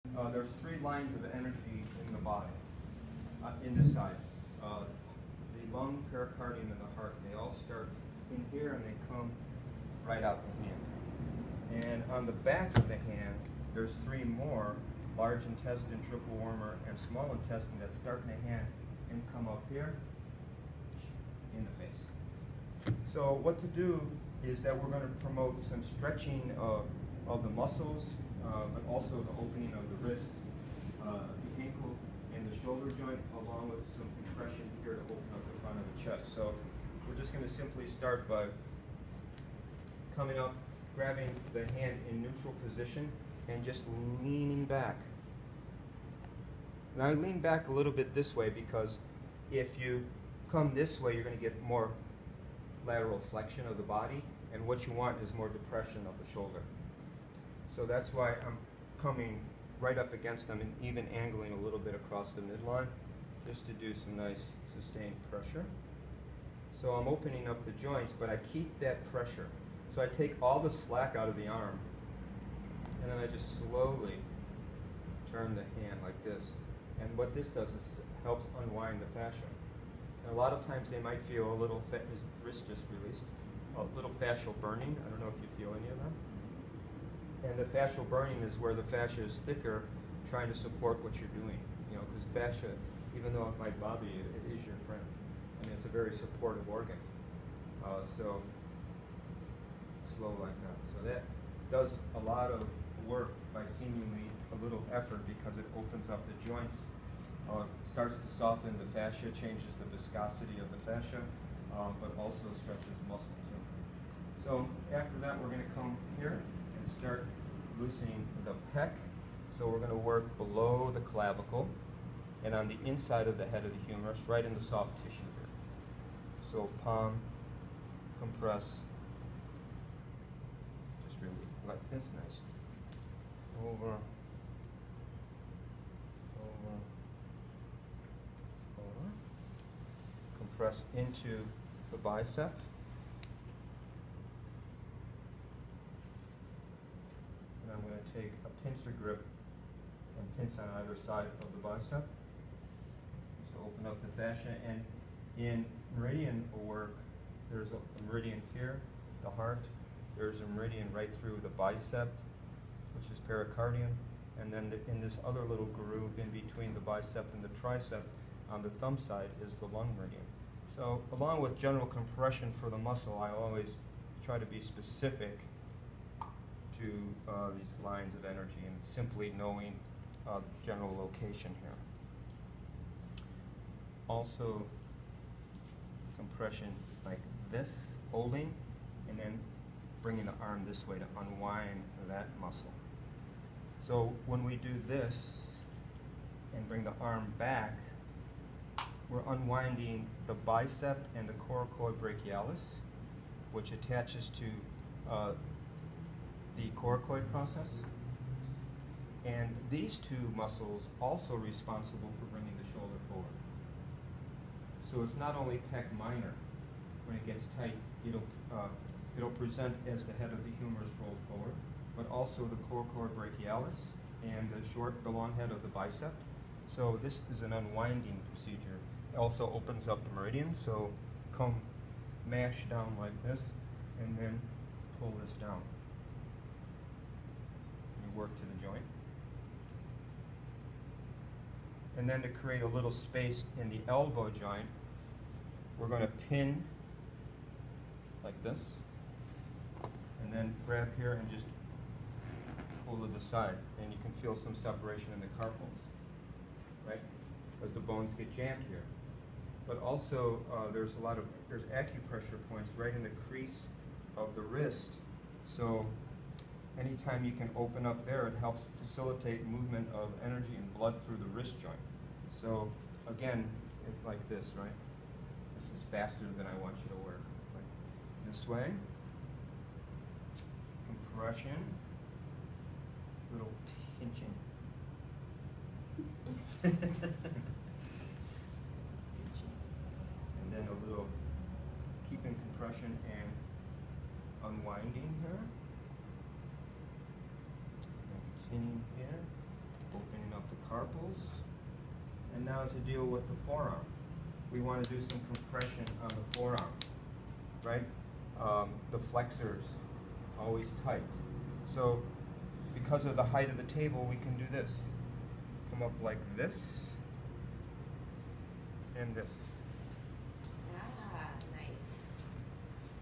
There's three lines of energy in the body, in this side. The lung, pericardium, and the heart, they all start in here and they come right out the hand. And on the back of the hand, there's three more, large intestine, triple wormer, and small intestine, that start in the hand and come up here in the face. So what to do is that we're going to promote some stretching of the muscles, but also the opening of the wrist, the ankle, and the shoulder joint, along with some compression here to open up the front of the chest. So we're just going to simply start by coming up, grabbing the hand in neutral position, and just leaning back. Now I lean back a little bit this way because if you come this way, you're going to get more lateral flexion of the body, and what you want is more depression of the shoulder. So that's why I'm coming right up against them and even angling a little bit across the midline, just to do some nice sustained pressure. So I'm opening up the joints, but I keep that pressure. So I take all the slack out of the arm, and then I just slowly turn the hand like this. And what this does is helps unwind the fascia. And a lot of times they might feel a little, his wrist just released, a little fascial burning. I don't know if you feel any of that. And the fascial burning is where the fascia is thicker, trying to support what you're doing. You know, because fascia, even though it might bother you, it is your friend. And it's a very supportive organ. So slow like that. So that does a lot of work by seemingly a little effort, because it opens up the joints, starts to soften the fascia, changes the viscosity of the fascia, but also stretches muscle too. So after that, we're going to come here and start loosening the pec. So we're going to work below the clavicle and on the inside of the head of the humerus, right in the soft tissue here. So palm, compress, just really like this, nice. Over, over, over. Compress into the bicep. And I'm going to take a pincer grip and pinch on either side of the bicep. So open up the fascia, and in meridian work, there's a meridian here, the heart. There's a meridian right through the bicep, which is pericardium, and then in this other little groove in between the bicep and the tricep on the thumb side is the lung meridian. So along with general compression for the muscle, I always try to be specific to these lines of energy and simply knowing the general location here. Also compression like this, holding, and then bringing the arm this way to unwind that muscle. So when we do this and bring the arm back, we're unwinding the bicep and the coracoid brachialis, which attaches to the coracoid process. And these two muscles also responsible for bringing the shoulder forward. So it's not only pec minor. When it gets tight, it'll present as the head of the humerus rolled forward, but also the coracoid brachialis and the long head of the bicep. So this is an unwinding procedure. It also opens up the meridian, so come mash down like this, and then pull this down. You work to the joint. And then to create a little space in the elbow joint, we're going to pin like this, and then grab here and just pull to the side, and you can feel some separation in the carpals, right? As the bones get jammed here. But also there's acupressure points right in the crease of the wrist. So anytime you can open up there, it helps facilitate movement of energy and blood through the wrist joint. So again, it's like this, right? This is faster than I want you to work. Like this way. Compression. Little pinching. And then a little keeping compression and unwinding here. And pinning here. carpals. And now to deal with the forearm. We want to do some compression on the forearm, right? The flexors, always tight. So because of the height of the table, we can do this. Come up like this, and this. Ah, nice.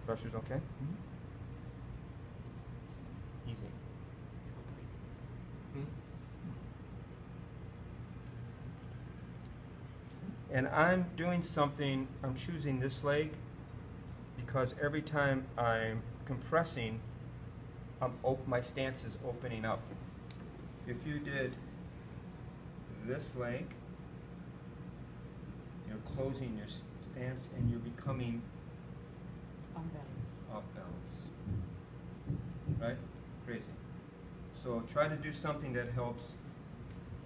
Pressure's okay? Mm-hmm. Easy. And I'm doing something, I'm choosing this leg because every time I'm compressing, my stance is opening up. If you did this leg, you're closing your stance and you're becoming off balance. Right? Crazy. So try to do something that helps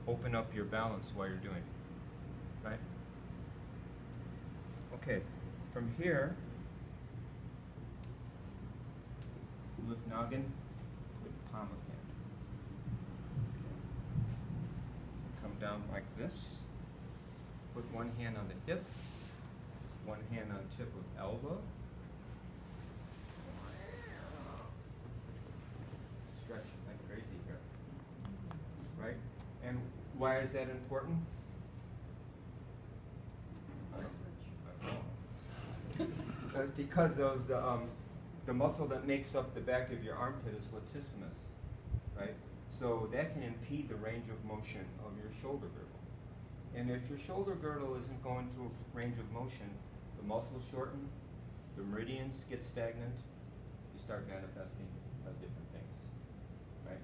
open up your balance while you're doing it. Right? Okay, from here, lift noggin with palm of hand. Okay. Come down like this. Put one hand on the hip, one hand on tip of elbow. Stretch like crazy here. Right? And why is that important? Because of the muscle that makes up the back of your armpit is latissimus, right? So that can impede the range of motion of your shoulder girdle. And if your shoulder girdle isn't going through range of motion, the muscles shorten, the meridians get stagnant, you start manifesting different things, right?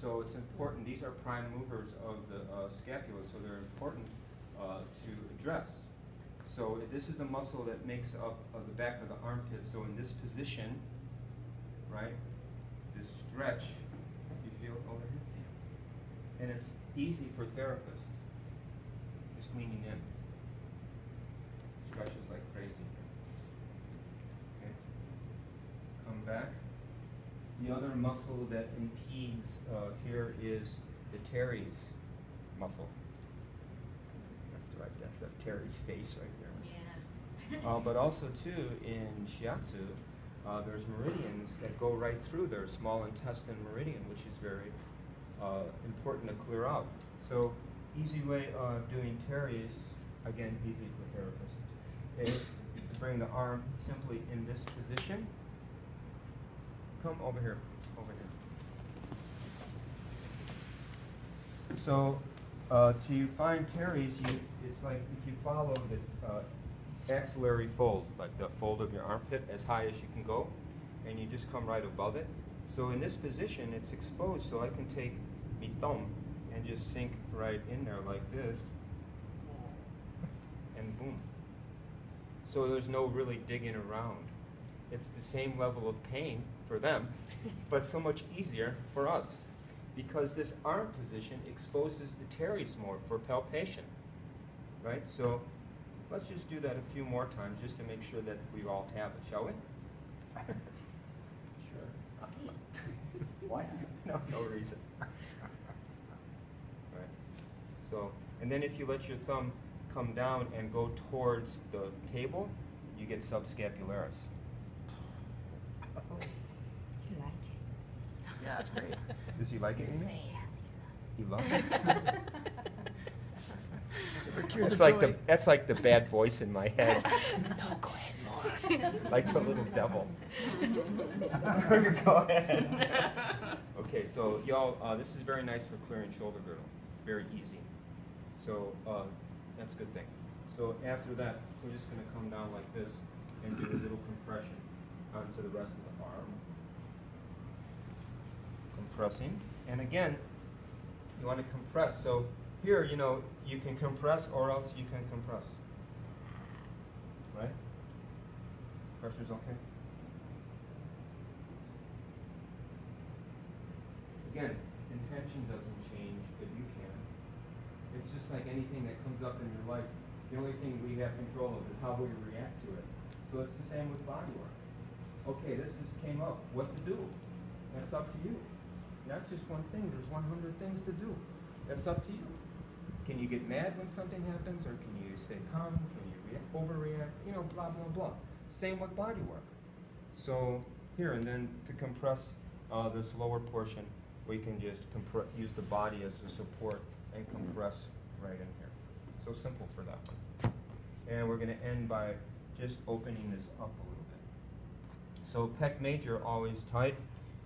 So it's important, these are prime movers of the scapula, so they're important to address. So this is the muscle that makes up the back of the armpit. So in this position, right, this stretch, you feel over here? And it's easy for therapists. Just leaning in. Stretches like crazy. Okay. Come back. The other muscle that impedes here is the teres muscle. That's the teres face right there. Yeah. But also too in shiatsu, there's meridians that go right through their small intestine meridian, which is very important to clear out. So easy way of doing teres, again easy for therapists, is to bring the arm simply in this position. Come over here, over here. So to find teres, it's like if you follow the axillary fold, like the fold of your armpit as high as you can go, and you just come right above it. So in this position, it's exposed, so I can take my thumb and just sink right in there like this, and boom. So there's no really digging around. It's the same level of pain for them, but so much easier for us, because this arm position exposes the teres more for palpation, right? So let's just do that a few more times just to make sure that we all have it, shall we? Sure. Why not? No reason. Right. So, and then if you let your thumb come down and go towards the table, you get subscapularis. You like it? Yeah, it's great. Does he like it? Amy? Yes. He loves it. Tears That's of like joy. that's like the bad voice in my head. No, go ahead, more. Like the little devil. Go ahead. Okay, so y'all, this is very nice for clearing shoulder girdle. Very easy. So that's a good thing. So after that, we're just going to come down like this and do a little compression onto the rest of the arm. Compressing. And again, you want to compress. So here, you know, you can compress or else you can compress. Right? Pressure's okay? Again, intention doesn't change, but you can. It's just like anything that comes up in your life. The only thing we have control of is how we react to it. So it's the same with body work. Okay, this just came up. What to do? That's up to you. Not just one thing. There's 100 things to do. That's up to you. Can you get mad when something happens, or can you stay calm? Can you overreact? You know, blah, blah, blah. Same with body work. So here, and then to compress this lower portion, we can just use the body as a support and compress right in here. So simple for that one. And we're going to end by just opening this up a little bit. So pec major, always tight,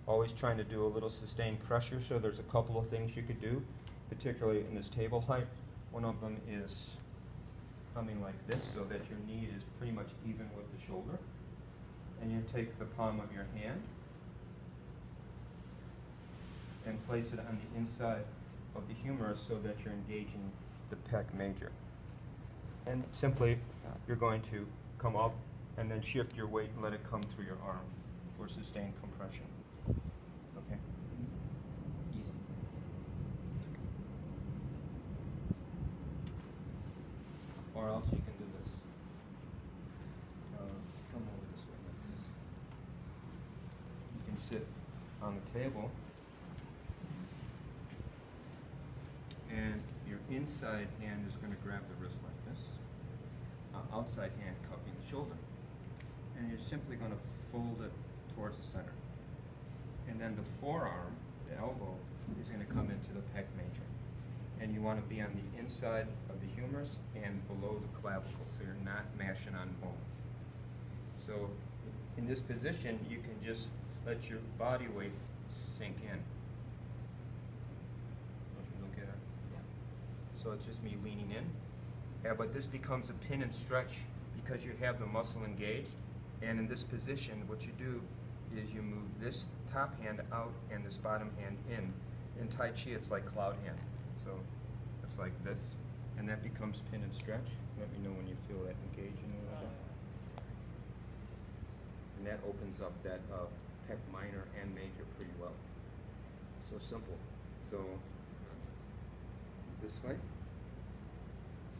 always trying to do a little sustained pressure. So there's a couple of things you could do, particularly in this table height. One of them is coming like this so that your knee is pretty much even with the shoulder. And you take the palm of your hand and place it on the inside of the humerus so that you're engaging the pec major. And simply, you're going to come up and then shift your weight and let it come through your arm for sustained compression. Okay? Easy. Or else you can do this. Come over this way like this. You can sit on the table and your inside hand is going to grab the wrist like this, outside hand cupping the shoulder. And you're simply going to fold it towards the center. And then the forearm, the elbow, is going to come into the pec major. And you want to be on the inside of the humerus and below the clavicle, so you're not mashing on bone. So in this position, you can just let your body weight sink in. Motion's okay there? Yeah. So it's just me leaning in. Yeah, but this becomes a pin and stretch because you have the muscle engaged. And in this position, what you do is you move this top hand out and this bottom hand in. In Tai Chi, it's like cloud hand. So it's like this, and that becomes pin and stretch. Let me know when you feel that engaging a little bit. And that opens up that pec minor and major pretty well. So simple. So this way,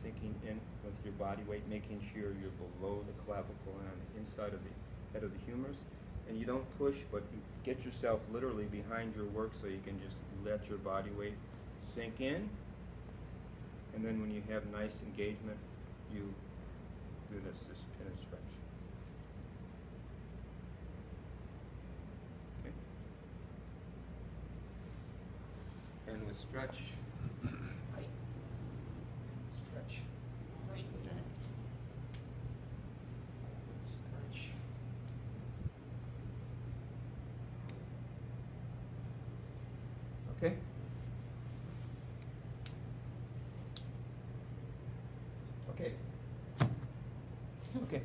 sinking in with your body weight, making sure you're below the clavicle and on the inside of the head of the humerus. And you don't push, but you get yourself literally behind your work so you can just let your body weight sink in. And then when you have nice engagement, you do this pin and stretch. Okay. And with stretch, right, stretch, right, stretch. Okay. Okay. Okay.